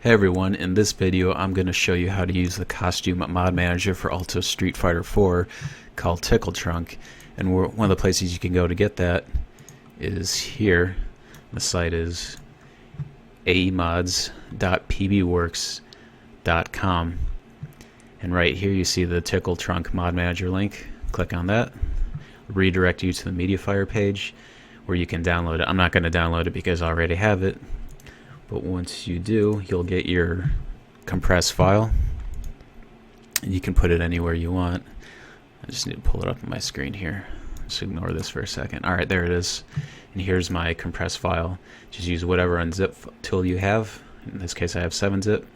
Hey everyone, in this video I'm going to show you how to use the costume mod manager for Ultra Street Fighter 4 called Tickle Trunk. And one of the places you can go to get that is here. The site is aemods.pbworks.com. And right here you see the Tickle Trunk mod manager link. Click on that. Redirect you to the MediaFire page where you can download it. I'm not going to download it because I already have it. But once you do, you'll get your compressed file, and you can put it anywhere you want. I just need to pull it up on my screen here. Just ignore this for a second. Alright, there it is. And here's my compressed file. Just use whatever unzip tool you have. In this case I have 7-zip.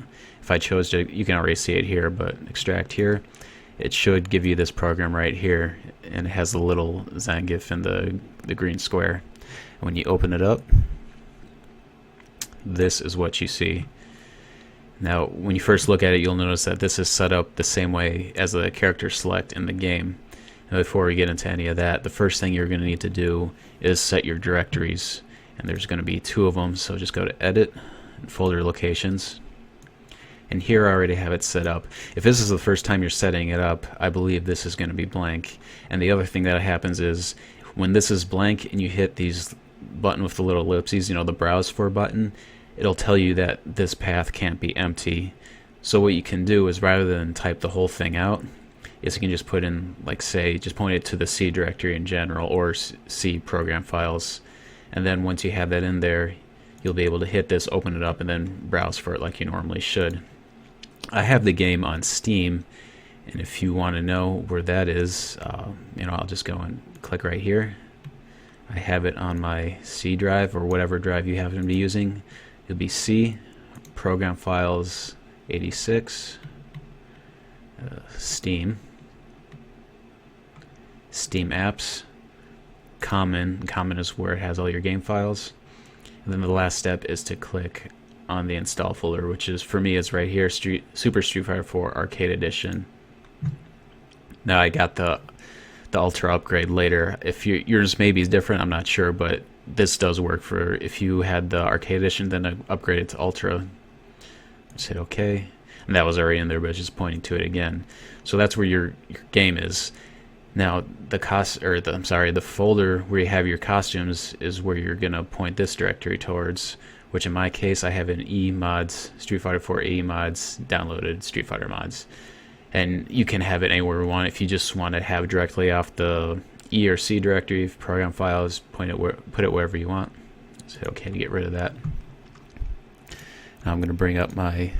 If I chose to, you can already see it here, but extract here. It should give you this program right here, and it has the little Zangief in the green square. And when you open it up, this is what you see. Now when you first look at it, you'll notice that this is set up the same way as the character select in the game. Now before we get into any of that, the first thing you're going to need to do is set your directories, and there's going to be 2 of them. So just go to edit and folder locations, and here I already have it set up. If this is the first time you're setting it up, I believe this is going to be blank. And the other thing that happens is when this is blank and you hit these button with the little ellipses, you know, the browse for button, it'll tell you that this path can't be empty. So what you can do is, rather than type the whole thing out, is you can just put in, like, say, just point it to the C directory in general, or C program files, and then once you have that in there, you'll be able to hit this, open it up, and then browse for it like you normally should. I have the game on Steam, and if you want to know where that is, I'll just go and click right here. I have it on my C drive, or whatever drive you happen to be using. It'll be C, Program Files 86, Steam, Steam Apps, Common. Common is where it has all your game files. And then the last step is to click on the install folder, which is, for me, it's right here, Super Street Fighter 4 Arcade Edition. Now I got the Ultra upgrade later. If yours maybe is different, I'm not sure, but this does work for if you had the Arcade Edition, then upgrade it to Ultra. Just hit OK, and that was already in there, but it's just pointing to it again. So that's where your game is. Now the folder where you have your costumes is where you're gonna point this directory towards, which in my case I have an eMods, Street Fighter 4 eMods downloaded Street Fighter mods. And you can have it anywhere you want. If you just want to have directly off the E or C directory of program files, put it wherever you want. So hit OK to get rid of that. Now I'm going to bring up my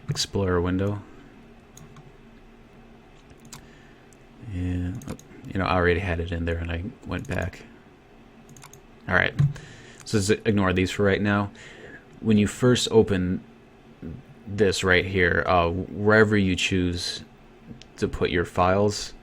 Explorer window. And I already had it in there and I went back. Alright, so just ignore these for right now. When you first open this right here, wherever you choose to put your files,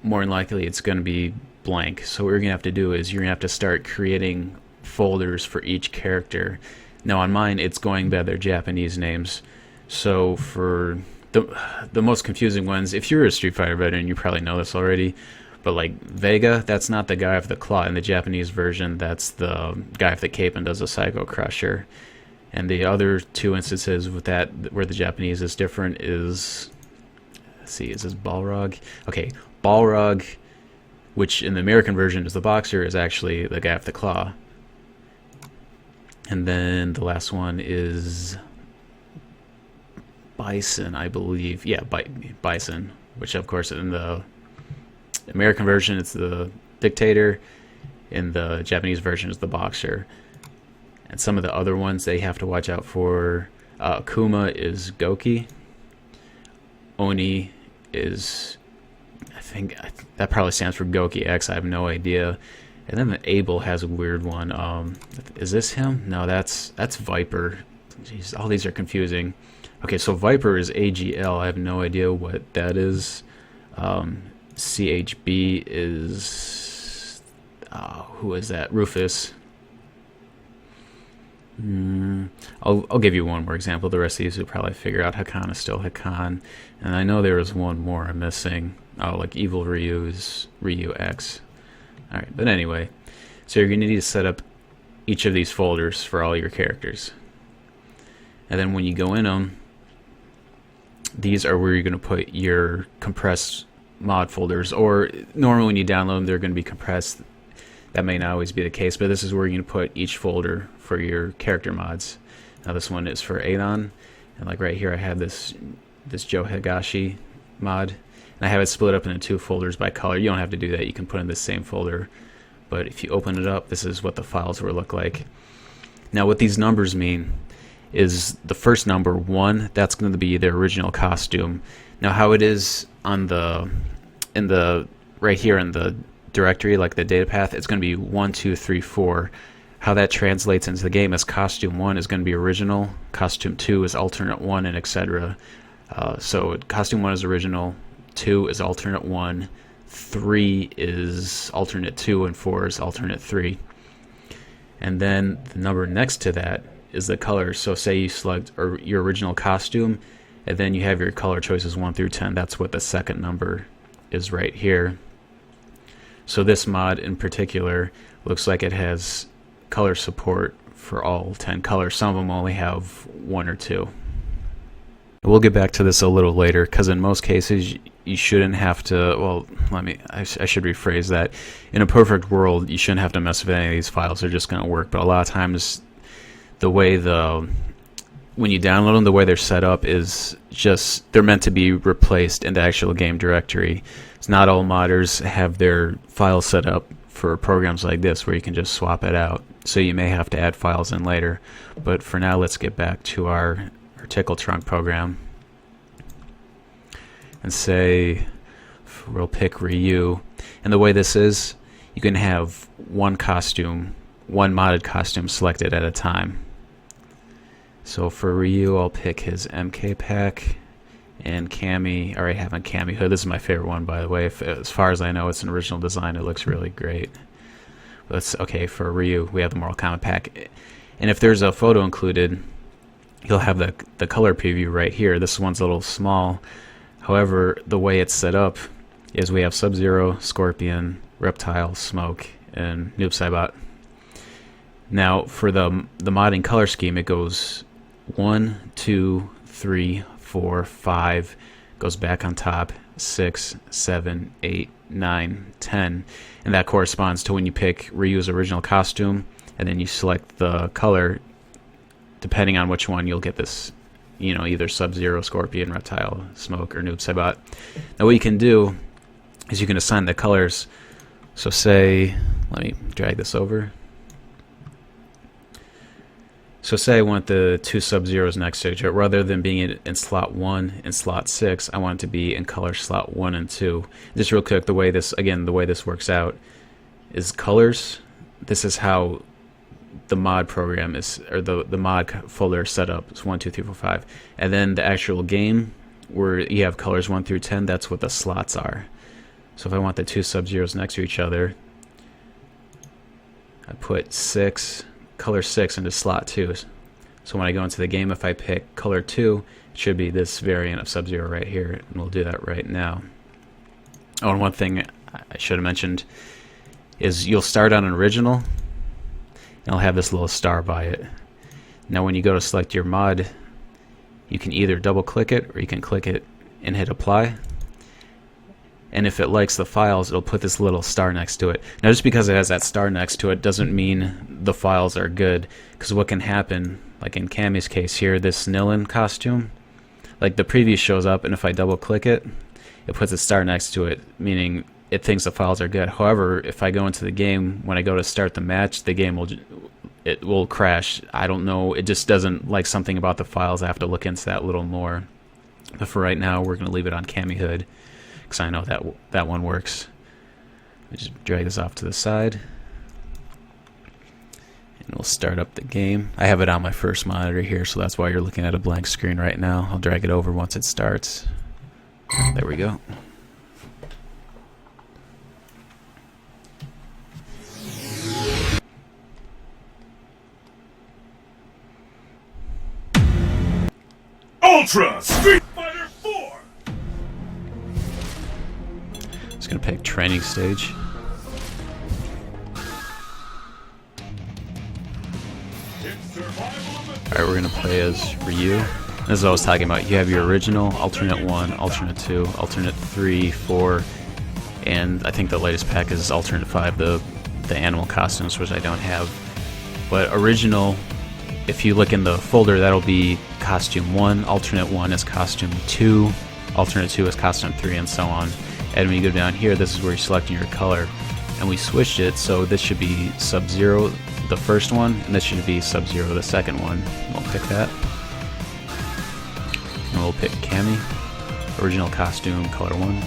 more than likely it's going to be blank. So what you're going to have to do is you're going to have to start creating folders for each character. Now on mine it's going by their Japanese names. So for the most confusing ones, if you're a Street Fighter veteran, you probably know this already, but like Vega, that's not the guy with the claw. In the Japanese version, that's the guy with the cape and does a Psycho Crusher. And the other 2 instances with that where the Japanese is different is, let's see, is this Balrog? Okay, Balrog, which in the American version is the boxer, is actually the guy with the claw. And then the last one is Bison, I believe. Yeah, Bison, which of course in the American version it's the dictator, in the Japanese version is the boxer. And some of the other ones they have to watch out for. Kuma is Goki. Oni is, I think that probably stands for Goki X. I have no idea. And then the Abel has a weird one. Is this him? No, that's Viper. Jeez, all these are confusing. Okay, so Viper is AGL. I have no idea what that is. CHB is, who is that? Rufus. I'll give you one more example. The rest of these will probably figure out. Hakan is still Hakan. And I know there was one more I'm missing. Oh, like Evil Ryu is Ryu X. Alright, but anyway. So you're going to need to set up each of these folders for all your characters. And then when you go in them, these are where you're going to put your compressed mod folders, or normally when you download them they're going to be compressed. That may not always be the case, but this is where you're going to put each folder for your character mods. Now this one is for Adon, and like right here I have this Joe Higashi mod, and I have it split up into 2 folders by color. You don't have to do that, you can put in the same folder, but if you open it up, this is what the files will look like. Now what these numbers mean is the first number 1, that's going to be the original costume. Now how it is on the right here in the directory, like the data path, it's going to be 1 2 3 4. How that translates into the game is costume 1 is going to be original, costume 2 is alternate 1, and etc. So costume 1 is original, 2 is alternate 1, 3 is alternate 2, and 4 is alternate 3. And then the number next to that is the color. So say you select your original costume, and then you have your color choices 1 through 10. That's what the second number is right here. So this mod in particular looks like it has color support for all 10 colors. Some of them only have 1 or 2. We'll get back to this a little later, because in most cases you shouldn't have to, well, I should rephrase that. In a perfect world, you shouldn't have to mess with any of these files. They're just going to work. But a lot of times, the way when you download them, the way they're set up is just, they're meant to be replaced in the actual game directory. It's not all modders have their files set up for programs like this where you can just swap it out. So you may have to add files in later. But for now, let's get back to our Tickle Trunk program. And say, we'll pick Ryu. And the way this is, you can have one modded costume selected at a time. So for Ryu, I'll pick his MK pack, and Cammy. I already have a Cammy hood. This is my favorite one, by the way. As far as I know, it's an original design. It looks really great. But okay, for Ryu, we have the Mortal Kombat pack. And if there's a photo included, you'll have the color preview right here. This one's a little small. However, the way it's set up is we have Sub-Zero, Scorpion, Reptile, Smoke, and Noob Saibot. Now, for the modding color scheme, it goes 1, 2, 3, 4, 5, goes back on top, 6, 7, 8, 9, 10, and that corresponds to when you pick Ryu's original costume, and then you select the color. Depending on which one, you'll get this, either Sub-Zero, Scorpion, Reptile, Smoke, or Noob Saibot. Now what you can do is you can assign the colors. So say, let me drag this over. So say I want the 2 Sub-Zeros next to each other. Rather than being in slot 1 and slot 6, I want it to be in color slot 1 and 2. Just real quick, the way this works out is colors. This is how the mod program is, or the mod folder is set up. It's 1 2 3 4 5, and then the actual game where you have colors 1 through 10, that's what the slots are. So if I want the 2 Sub-Zeros next to each other, I put color 6 into slot 2. So when I go into the game, if I pick color 2, it should be this variant of Sub-Zero right here, and we'll do that right now. Oh, and one thing I should have mentioned is you'll start on an original, and it'll have this little star by it. Now when you go to select your mod, you can either double click it or you can click it and hit apply. And if it likes the files, it'll put this little star next to it. Now just because it has that star next to it doesn't mean the files are good, because what can happen, like in Cammy's case here, this Nilin costume, like the preview shows up, and if I double click it, it puts a star next to it, meaning it thinks the files are good. However, if I go into the game, when I go to start the match, the game will crash. I don't know, it just doesn't like something about the files. I have to look into that a little more. But for right now, we're going to leave it on Cammy Hood, because I know that one works. Let me just drag this off to the side, and we'll start up the game. I have it on my first monitor here, so that's why you're looking at a blank screen right now. I'll drag it over once it starts. There we go. Ultra Street Fighter 4! Just gonna pick training stage. Alright, Alright, we're gonna play as Ryu. This is what I was talking about. You have your original, alternate 1, alternate 2, alternate 3, 4, and I think the latest pack is alternate 5, the animal costumes, which I don't have. But original, if you look in the folder, that'll be costume 1, alternate 1 is costume 2, alternate 2 is costume 3, and so on. And when you go down here, this is where you're selecting your color. And we switched it, so this should be Sub-Zero, the first one, and this should be Sub-Zero, the second one. We'll pick that. And we'll pick Cammy, original costume, color 1.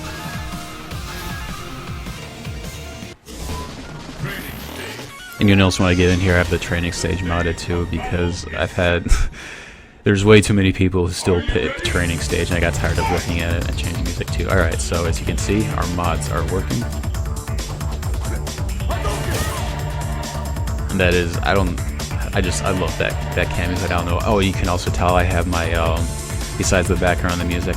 And you'll notice when I get in here, I have the training stage modded too, because I've had... there's way too many people who still pick training stage, and I got tired of looking at it and changing music too. Alright, so as you can see, our mods are working. And that is, I love that cam music. I don't know. Oh, you can also tell I have my, besides the background and the music,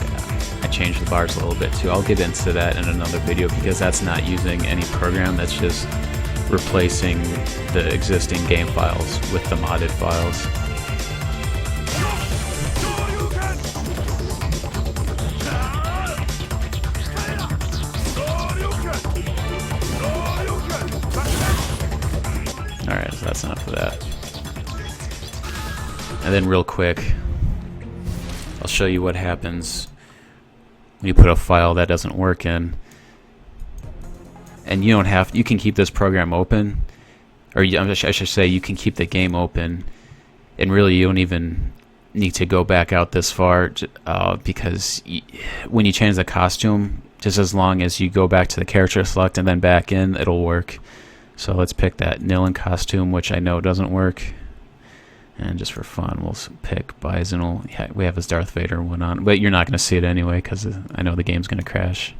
I changed the bars a little bit too. I'll get into that in another video, because that's not using any program, that's just replacing the existing game files with the modded files. Alright, so that's enough of that. And then real quick, I'll show you what happens when you put a file that doesn't work in. And you don't have, you can keep this program open, or I should say you can keep the game open, and really you don't even need to go back out this far, because when you change the costume, just as long as you go back to the character select and then back in, it'll work. So let's pick that Nilin costume, which I know doesn't work. And just for fun, we'll pick Bison. Yeah, we have his Darth Vader one on, but you're not going to see it anyway, because I know the game's going to crash.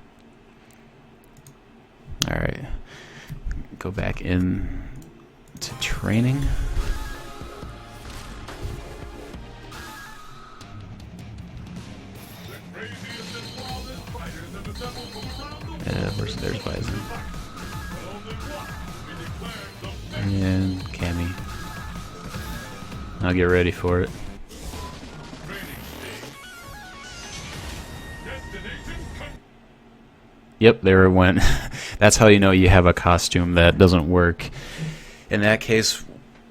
Alright, go back in to training. There's Bison. And Cammy. I'll get ready for it. Yep, there it went. That's how you know you have a costume that doesn't work. In that case,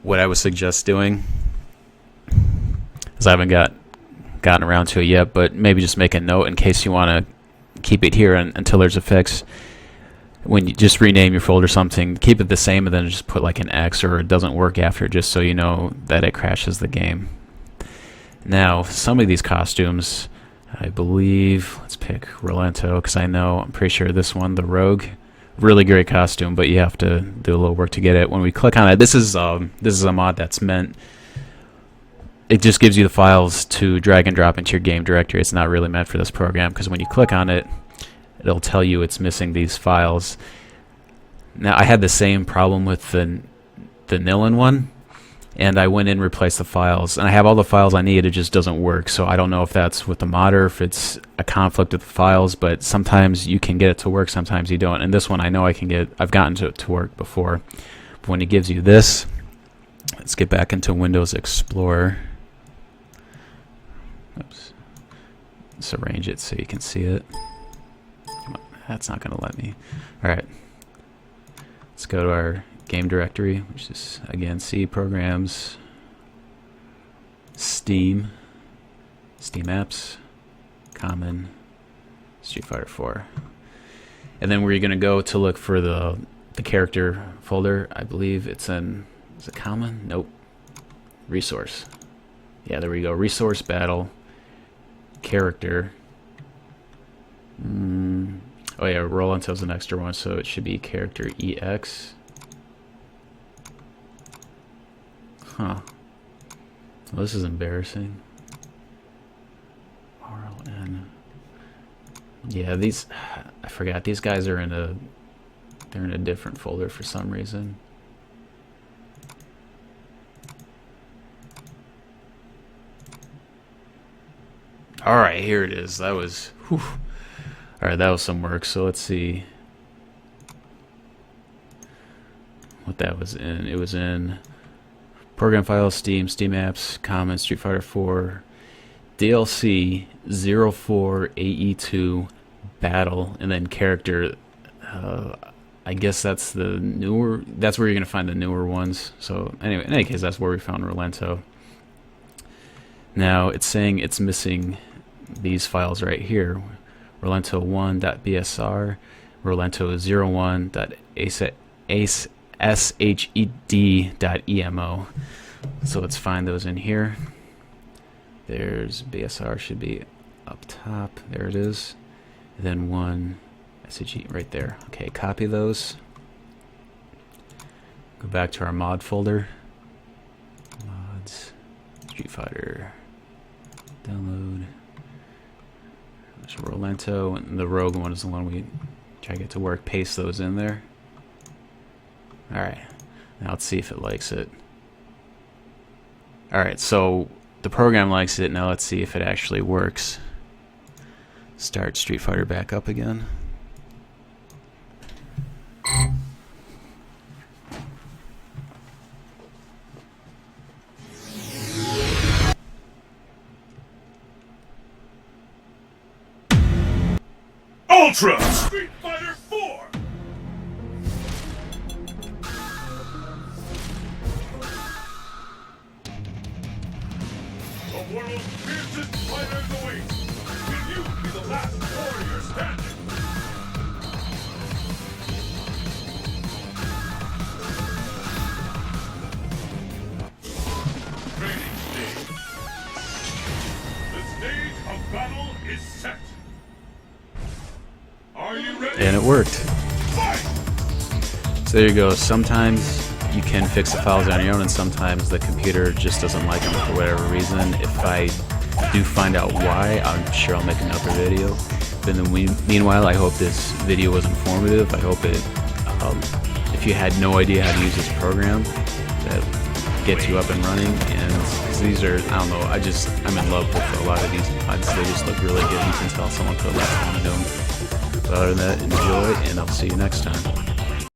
what I would suggest doing, because I haven't gotten around to it yet, but maybe just make a note in case you want to keep it here until there's a fix. When you just rename your folder something, keep it the same, and then just put like an X or it doesn't work after, just so you know that it crashes the game. Now, some of these costumes, I believe, let's pick Rolento, because I'm pretty sure this one, the Rogue, really great costume, but you have to do a little work to get it. When we click on it, this is a mod that's meant, it just gives you the files to drag and drop into your game directory. It's not really meant for this program, because when you click on it, it'll tell you it's missing these files. Now, I had the same problem with the Nilin one, and I went in and replaced the files, and I have all the files I need. It just doesn't work, so I don't know if that's with the modder, if it's a conflict with the files, but sometimes you can get it to work, sometimes you don't. And this one I know I've gotten it to work before. But when it gives you this, let's get back into Windows Explorer. Oops. Let's arrange it so you can see it. Come on, that's not going to let me. Alright. Let's go to our game directory, which is, again, C, Programs, Steam, Steam Apps, Common, Street Fighter 4. And then where you're going to go to look for the character folder, I believe it's in, is it Common? Nope. Resource. Yeah, there we go. Resource, Battle, Character. Oh yeah, Rolento's an extra one, so it should be Character EX. Huh. Well, this is embarrassing. RLN. Yeah, these, I forgot, these guys are they're in a different folder for some reason. Alright, here it is. That was, whew. Alright, that was some work, so let's see what that was in. It was in Program files, Steam, Steam apps, Common, Street Fighter 4, DLC 04AE2 Battle, and then character. I guess that's the newer. That's where you're gonna find the newer ones. So anyway, in any case, that's where we found Rolento. Now it's saying it's missing these files right here: Rolento1.bsr, Rolento01.shed.emo. So let's find those in here. There's BSR, should be up top. There it is. Then one SHE right there. Okay, copy those. Go back to our mod folder. Mods, Street Fighter, download. There's Rolento, and the Rogue one is the one we try to get to work. Paste those in there. Alright, now let's see if it likes it. Alright, so the program likes it. Now let's see if it actually works. Start Street Fighter back up again. Ultra Street Fighter 4. The world's fiercest fighters await. Will you be the last warrior standing? Training stage. The stage of battle is set. Are you ready? And it worked. Fight! So there you go. Sometimes you can fix the files on your own, and sometimes the computer just doesn't like them for whatever reason. If I do find out why, I'm sure I'll make another video. But in the meanwhile, I hope this video was informative. I hope it, if you had no idea how to use this program, that gets you up and running. And 'cause these are, I don't know, I'm in love with a lot of these mods. They just look really good. You can tell someone put a lot of time into them. But other than that, enjoy, and I'll see you next time.